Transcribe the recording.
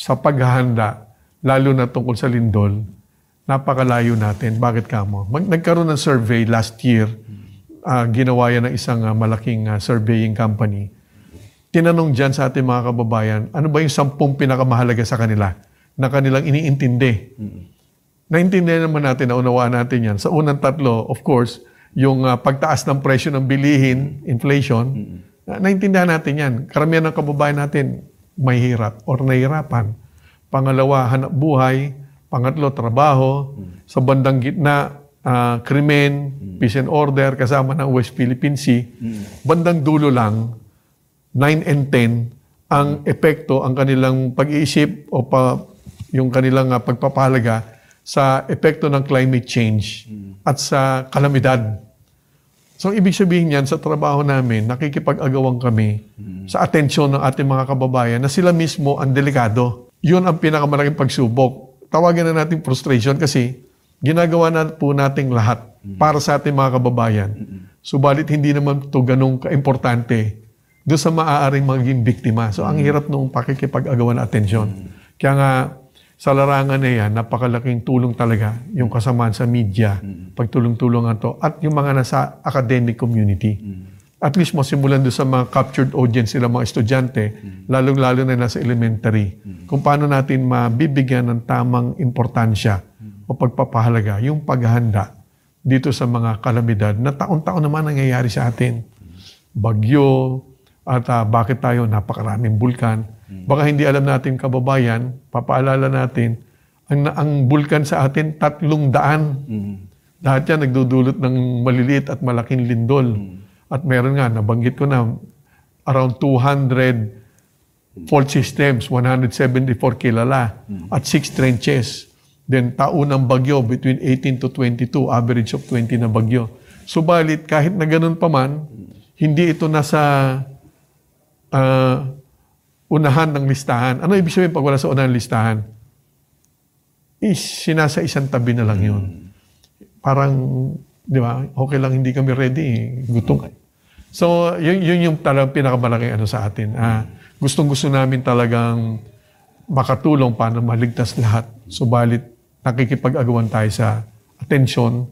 sa paghahanda, lalo na tungkol sa lindol, napakalayo natin. Bakit kamo? Nagkaroon ng survey last year, ginawa yan ng isang malaking surveying company. Tinanong dyan sa ating mga kababayan, ano ba yung 10 pinakamahalaga sa kanila na kanilang iniintindi? Naintindihan naman natin, naunawaan natin yan. Sa unang 3, of course, yung pagtaas ng presyo ng bilihin, inflation, naintindihan natin yan. Karamihan ng kababayan natin may hirap or nahihirapan. Pangalawa, hanap buhay. Pangatlo, trabaho. Sa bandang gitna, krimen, peace and order, kasama ng West Philippine Sea. Bandang dulo lang, 9 and 10, ang epekto, ang kanilang pag-iisip o yung kanilang pagpapahalaga sa epekto ng climate change at sa kalamidad. So, ibig sabihin yan, sa trabaho namin, nakikipag-agawan kami sa atensyon ng ating mga kababayan na sila mismo ang delikado. Yun ang pinakamalaking pagsubok. Tawagin na natin frustration kasi ginagawa na po nating lahat para sa ating mga kababayan. Subalit hindi naman ito ganun ka-importante doon sa maaaring maging biktima. So, ang hirap nung pakikipag-agawan na atensyon. Kaya nga, sa larangan na yan, napakalaking tulong talaga yung kasamaan sa media, pagtulong-tulungan to, at yung mga nasa academic community. At least masimulan doon sa mga captured audience sila, mga estudyante, lalong-lalo na nasa elementary, kung paano natin mabibigyan ng tamang importansya o pagpapahalaga yung paghahanda dito sa mga kalamidad na taon-taon naman nangyayari sa atin. Bagyo, at bakit tayo napakaraming bulkan. Baka hindi alam natin, kababayan, papaalala natin, ang bulkan sa atin, 300. Lahat yan nagdudulot ng maliliit at malaking lindol. At meron nga, nabanggit ko na, around 200 fault systems, 174 kilala, at 6 trenches. Then, taunang bagyo, between 18 to 22, average of 20 na bagyo. Subalit, kahit na ganun pa man, hindi ito nasa unahan ng listahan. Ano ibig sabihin pag wala sa unahan ng listahan? Sinasa isang tabi na lang yun. Parang, di ba, okay lang, hindi kami ready. Gutom. So, yun yung talagang pinakamalaking sa atin. Gustong-gusto namin talagang makatulong paano maligtas lahat. Subalit, nakikipag-agawan tayo sa atensyon